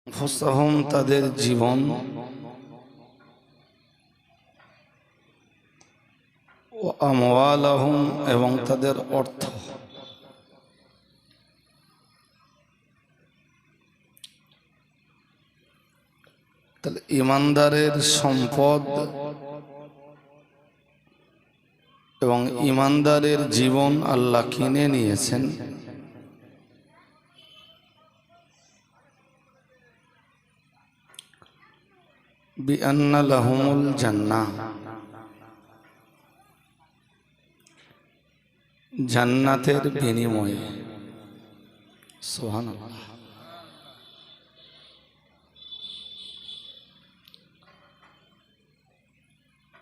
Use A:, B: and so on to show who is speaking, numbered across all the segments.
A: আনফুসাহুম তাদের জীবন ও আমওয়ালাহুম এবং তাদের অর্থ। তাহলে ঈমানদারের সম্পদ এবং ঈমানদারের জীবন আল্লাহ কিনে নিয়েছেন বিআন্না লাহুমুল জান্নাহ, জান্নাতের বিনিময়ে। সুবহানাল্লাহ।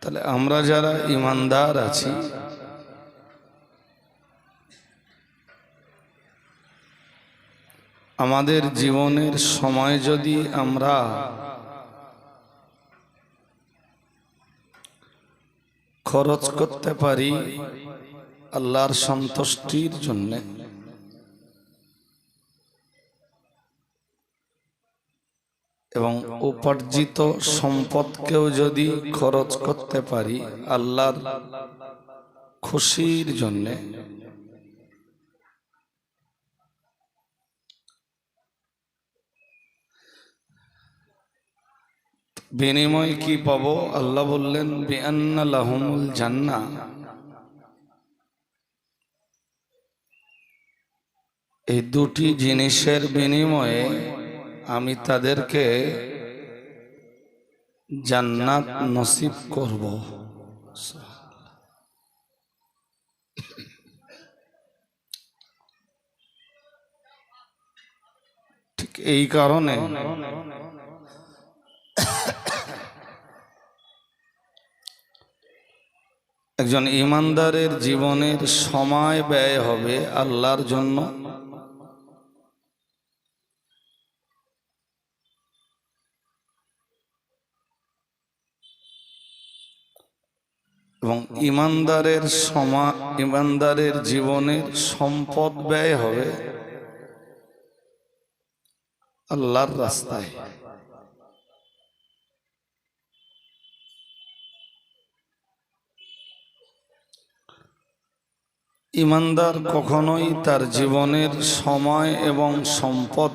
A: তাহলে আমরা যারা ঈমানদার আছি আমাদের জীবনের সময় যদি আমরা খরচ করতে পারি আল্লাহর সন্তুষ্টির জন্য, এবং উপার্জিত সম্পদকেও যদি খরচ করতে পারি আল্লাহর খুশির জন্য, বিনিময় কি পাবো? আল্লাহ বললেন বিআন্না লাহুমুল জান্নাহ, এই দুটি জিনিসের বিনিময়ে আমি তাদেরকে জান্নাত নসিব করব। ঠিক এই কারণে একজন ঈমানদারের জীবনের সময় ব্যয় হবে আল্লাহর জন্য, এবং ঈমানদারের জীবনের সম্পদ ব্যয় হবে আল্লাহর রাস্তায়। ঈমানদার কখনোই তার জীবনের সময় এবং সম্পদ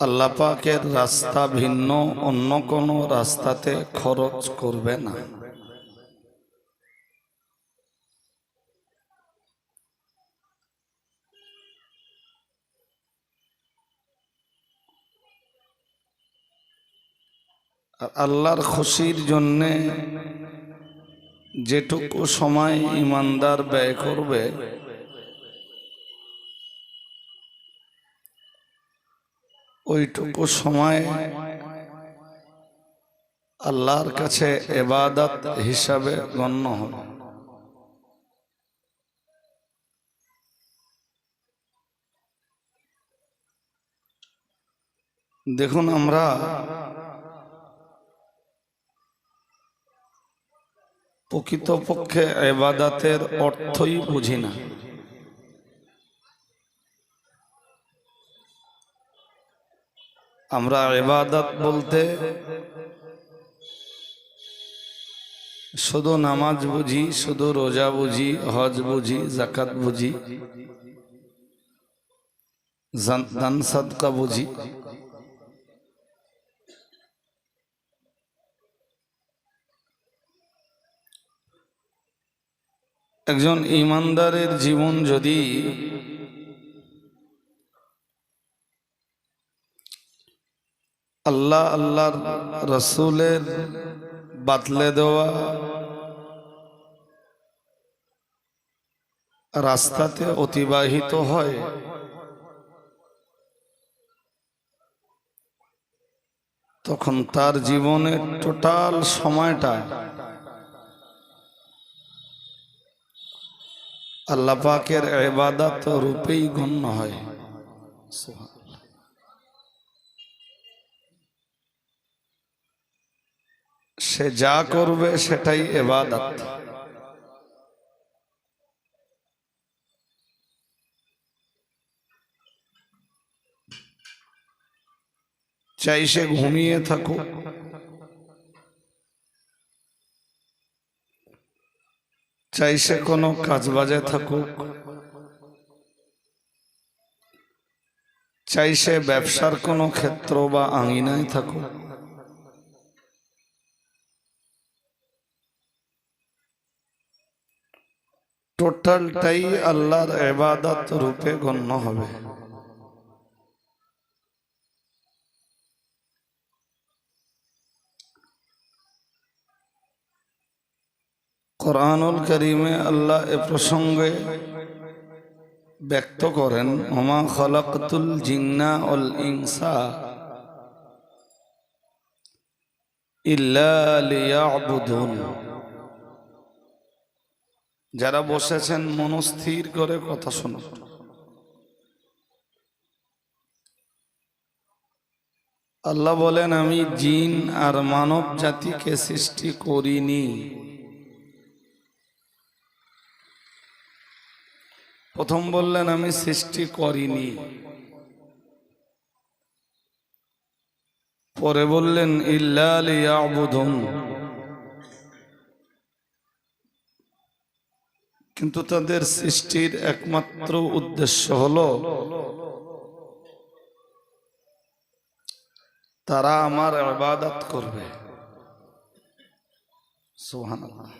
A: আল্লাহ পাকের রাস্তা ভিন্ন অন্য কোনো রাস্তাতে খরচ করবে না। আর আল্লাহর খুশির জন্যে যেটুকু সময় ঈমানদার ব্যয় করবে ওইটুকু সময় আল্লাহর কাছে ইবাদত হিসাবে গণ্য হবে। দেখুন, আমরা প্রকৃতপক্ষে ইবাদতের অর্থই বুঝি না। আমরা ইবাদত বলতে শুধু নামাজ বুঝি, শুধু রোজা বুঝি, হজ বুঝি, যাকাত বুঝি, দান সাদকা বুঝি। একজন ঈমানদারের জীবন যদি আল্লাহ আল্লাহর রাসূলের বাতলে দেওয়া রাস্তাতে অতিবাহিত হয়, তখন তার জীবনের টোটাল সময়টা আল্লাহ পাকের ইবাদত রূপেই গণ্য হয়। সে যা করবে সেটাই ইবাদত। চাই সে ঘুমিয়ে থাকুক, চাই সে কোনো কাজবাজে থাকুক, চাই সে ব্যবসার কোনো ক্ষেত্র বা আঙিনায় থাকুক, টোটালটাই আল্লাহর ইবাদত রূপে গণ্য হবে। কুরআনুল কারীমে আল্লাহ এ প্রসঙ্গে ব্যক্ত করেন, ওমা খালাকতুল জিন্না ওয়াল ইনসা ইল্লা লিয়াবুদুন। যারা বসেছেন মনস্থির করে কথা শুনুন। আল্লাহ বলেন, আমি জিন আর মানব জাতিকে সৃষ্টি করিনি। প্রথম বললেন আমি সৃষ্টি করিনি, পরে বললেন ইল্লা লিয়াবুদুন। কিন্তু তাদের সৃষ্টির একমাত্র উদ্দেশ্য হলো তারা আমার ইবাদত করবে। সুবহানাল্লাহ।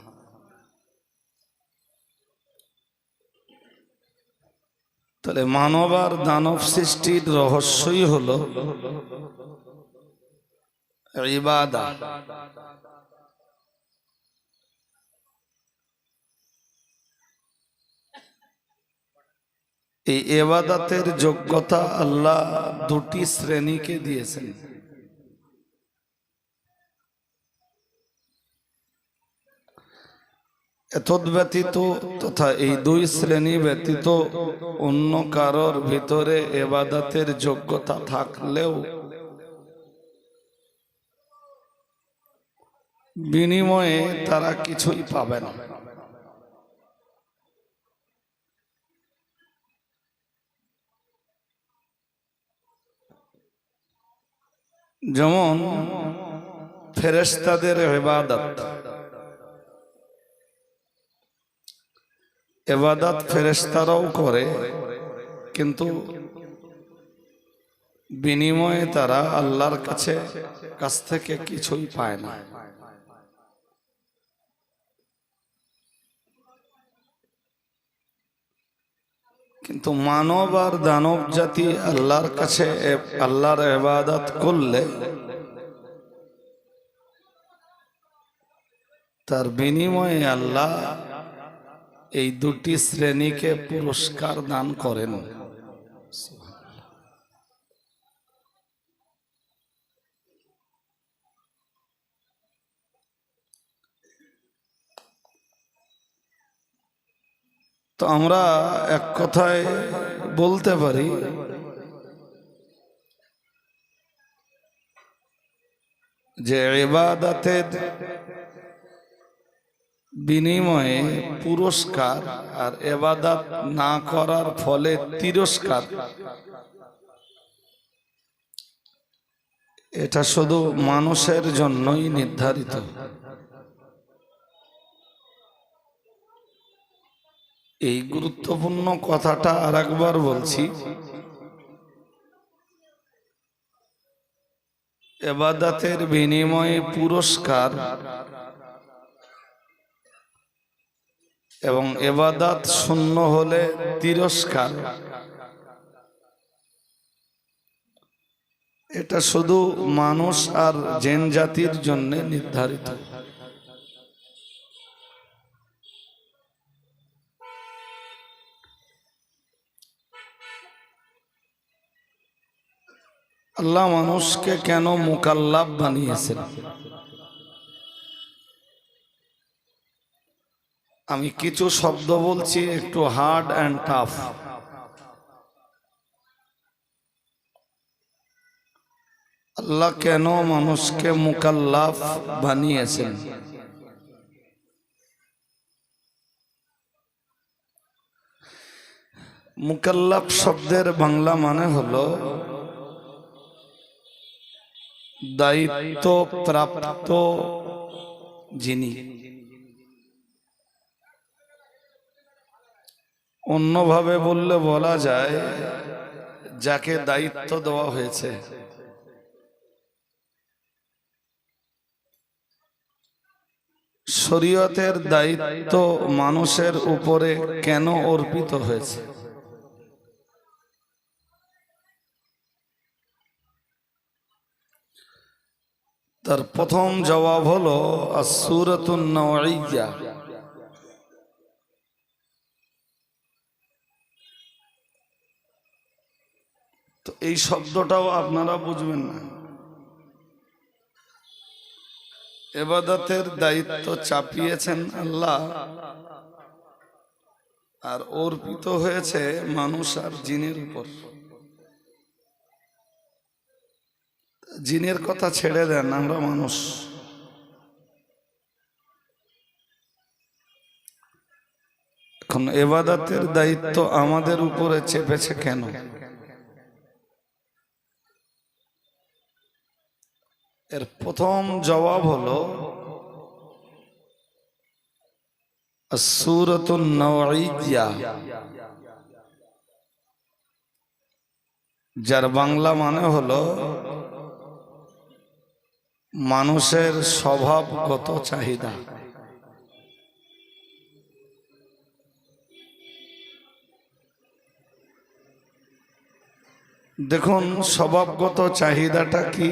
A: তাহলে মানব আর দানব সৃষ্টির রহস্যই হলো ইবাদত। এই ইবাদতের যোগ্যতা আল্লাহ দুটি শ্রেণীকে দিয়েছেন। এতদ্ব্যতীত তথা এই দুই শ্রেণী ব্যতীত অন্য কারোর ভিতরে ইবাদতের যোগ্যতা থাকলেও বিনিময়ে তারা কিছুই পাবে না। যেমন ফেরেশতাদের ইবাদত, ইবাদত ফেরেশতারাও করে, কিন্তু বিনিময়ে তারা আল্লাহর কাছ থেকে কিছুই পায় না। কিন্তু মানব আর দানব জাতি আল্লাহর কাছে আল্লাহর ইবাদত করলে তার বিনিময়ে আল্লাহ এই দুটি শ্রেণীকে পুরস্কার দান করেন। তো আমরা এক কথায় বলতে পারি যে ইবাদতের বিনিময়ে পুরস্কার আর ইবাদত না করার ফলে তিরস্কার, এটা শুধু মানুষের জন্যই নির্ধারিত। এই গুরুত্বপূর্ণ কথাটা আরেকবার বলছি, ইবাদতের বিনিময়ে পুরস্কার এবং ইবাদত শূন্য হলে তিরস্কার, এটা শুধু মানুষ আর জিন জাতির জন্য নির্ধারিত। আল্লাহ মানুষকে কেন মুকাল্লাফ বানিয়েছেন? আমি কিছু শব্দ বলছি একটু হার্ড অ্যান্ড টাফ। আল্লাহ কেন মানুষকে মুকাল্লাফ বানিয়েছেন? মুকাল্লাফ শব্দের বাংলা মানে হলো দায়িত্ব প্রাপ্ত যিনি, অন্যভাবে বললে বলা যায় যাকে দায়িত্ব দেওয়া হয়েছে। শরীয়তের দায়িত্ব মানুষের উপরে কেন অর্পিত হয়েছে? তার প্রথম জবাব হলো আসসূরাতুন নওঈয়া। তো এই শব্দটাও আপনারা বুঝবেন না। ইবাদতের দায়িত্ব চাপিয়েছেন আল্লাহ, আর অর্পিত হয়েছে মানুষ আর জিনের উপর। জিনের কথা ছেড়ে দেন, আমরা মানুষ। এখন ইবাদতের দায়িত্ব আমাদের উপরে চেপেছে কেন? এর প্রথম জবাব হলো আসসূরাতুন নওঈয়া, যার বাংলা মানে হলো মানুষের স্বভাবগত চাহিদা। দেখুন স্বভাবগত চাহিদাটা কি?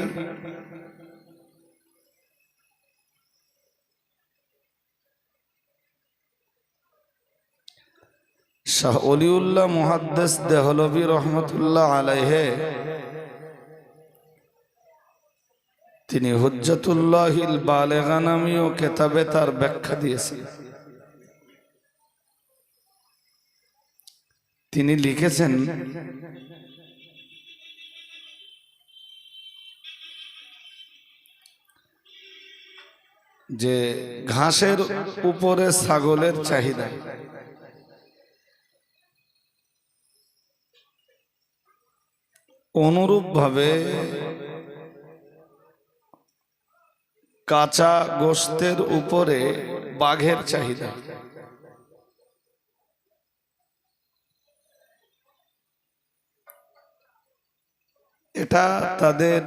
A: শাহ ওলিউল্লাহ মুহাদ্দিস দেহলভী রহমতুল্লাহ আলাইহে তিনি হুজ্জাতুল্লাহিল বালিগা নামীয় কিতাবে তার ব্যাখ্যা দিয়েছেন। তিনি লিখেছেন, যে ঘাসের উপরে ছাগলের চাহিদা, অনুরূপভাবে কাঁচা গোশতের উপরে বাঘের চাহিদা। এটা তাদের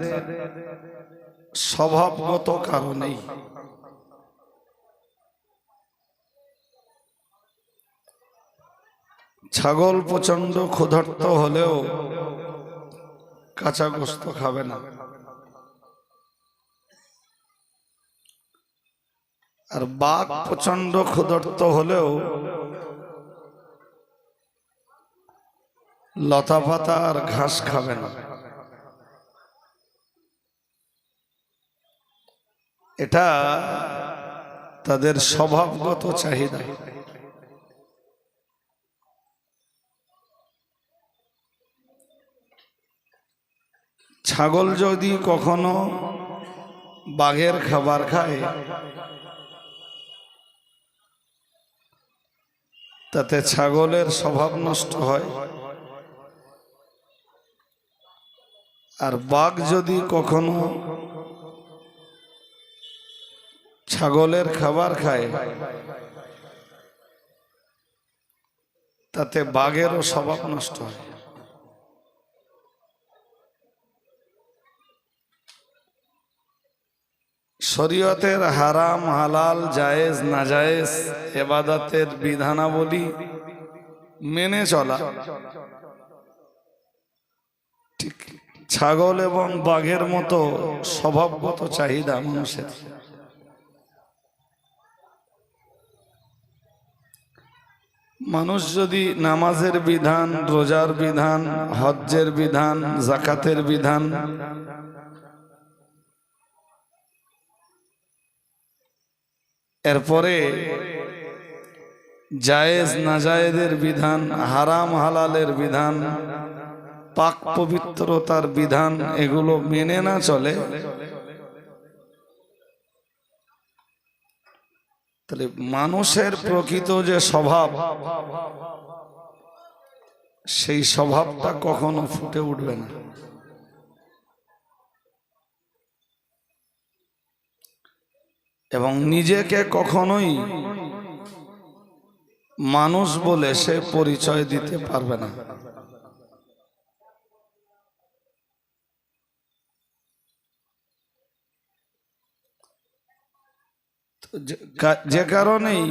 A: স্বভাবগত কারণেই। ছাগল প্রচন্ড ক্ষুধার্ত হলেও কাঁচা গোশত খাবে না, আর বাঘ প্রচন্ড ক্ষুধার্ত হলেও লতা পাতা আর ঘাস খাবে না। এটা তাদের স্বভাবগত চাহিদা। ছাগল যদি কখনো বাঘের খাবার খায়, তাতে ছাগলের স্বভাব নষ্ট হয়, আর বাঘ যদি কখনো ছাগলের খাবার খায়, তাতে বাঘেরও স্বভাব নষ্ট হয়। শরীয়তের হারাম হালাল জায়েজ নাজায়েজ ইবাদতের বিধানাবলী মেনে চলা ঠিক ছাগল এবং বাঘের মতো স্বভাবগত চাহিদা মানুষের। মানুষ যদি নামাজের বিধান, রোজার বিধান, হজ্জের বিধান, যাকাতের বিধান, এরপরে জায়েজ নাজায়েজের বিধান, হারাম হালালের বিধান, পাক পবিত্রতার বিধান, এগুলো মেনে না চলে, তাহলে মানুষের প্রকৃত যে স্বভাব, সেই স্বভাবটা কখনো ফুটে উঠবে না। এবং নিজেকে কখনোই মানুষ বলে সে পরিচয় দিতে পারবে না। যে কারণেই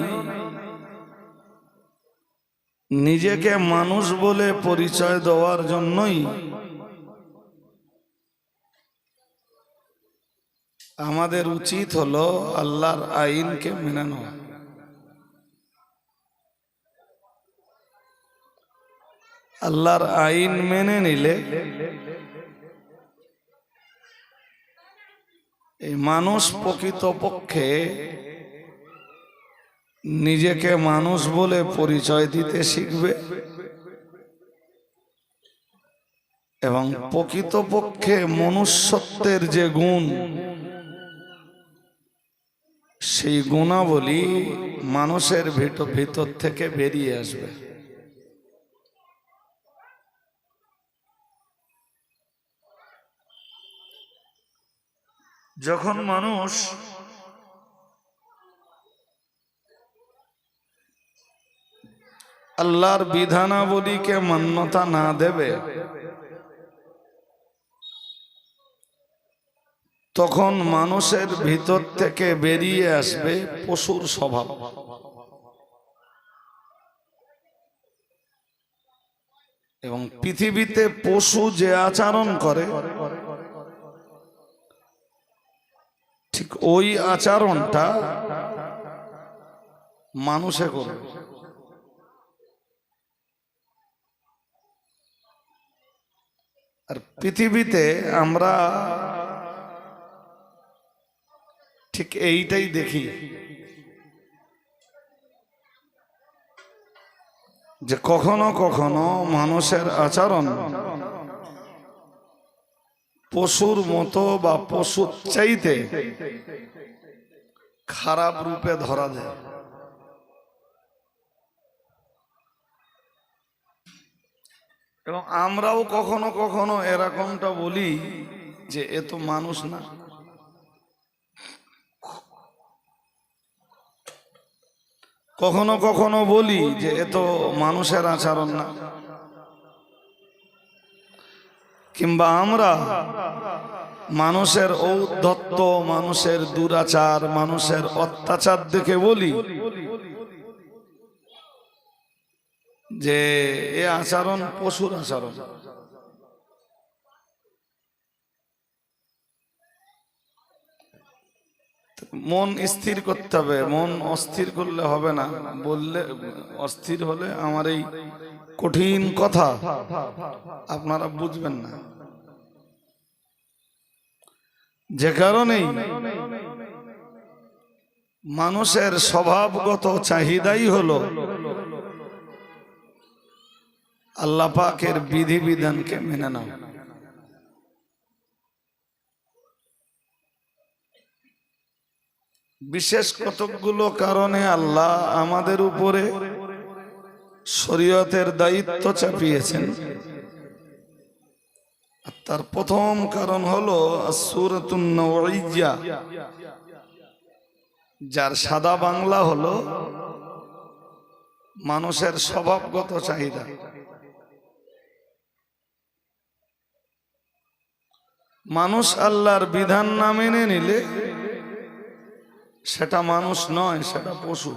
A: নিজেকে মানুষ বলে পরিচয় দেওয়ার জন্যই আমাদের উচিত হলো আল্লাহর আইনকে মেনে নেওয়া। আল্লাহর আইন মেনে নিলে এই মানুষ প্রকৃতপক্ষে নিজেকে মানুষ বলে পরিচয় দিতে শিখবে এবং প্রকৃতপক্ষে মনুষ্যত্বের যে গুণ, সেই গুণাবলী মানুষের ভিতর থেকে বেরিয়ে আসবে। যখন মানুষ আল্লাহর বিধানাবলীকে মান্যতা না দেবে, তখন মানুষের ভিতর থেকে বেরিয়ে আসবে পশুর স্বভাব। এবং পৃথিবীতে পশু যে আচরণ করে ঠিক ওই আচরণটা মানুষে করবে। আর পৃথিবীতে আমরা ঠিক এইটাই দেখি যে কখনো কখনো মানুষের আচরণ পশুর মতো বা পশুর চাইতে খারাপ রূপে ধরা দেয়। এবং আমরাও কখনো কখনো এরকমটা বলি যে এ তো মানুষ না। কখনো কখনো বলি যে এ তো মানুষের আচরণ না। কিংবা আমরা মানুষের ঔদ্ধত্য, মানুষের দুরাচার, মানুষের অত্যাচার দেখে বলি যে এ আচরণ পশুর আচরণ। মন স্থির করতে হবে, মন অস্থির করলে হবে না। বললে অস্থির হলে আমার এই কঠিন কথা আপনারা বুঝবেন না। যে কারণেই মানুষের স্বভাবগত চাহিদাই হলো আল্লাহ পাকের বিধিবিধানকে মেনে নাও। বিশেষ কতকগুলো কারণে আল্লাহ আমাদের উপরে শরীয়তের দায়িত্ব চাপিয়েছেন। তার প্রথম কারণ হলো সূরাতুন নওইয়া, যার সাদা বাংলা হলো মানুষের স্বভাবগত চাহিদা। মানুষ আল্লাহর বিধান না মেনে নিলে সেটা মানুষ নয়, সেটা পশু।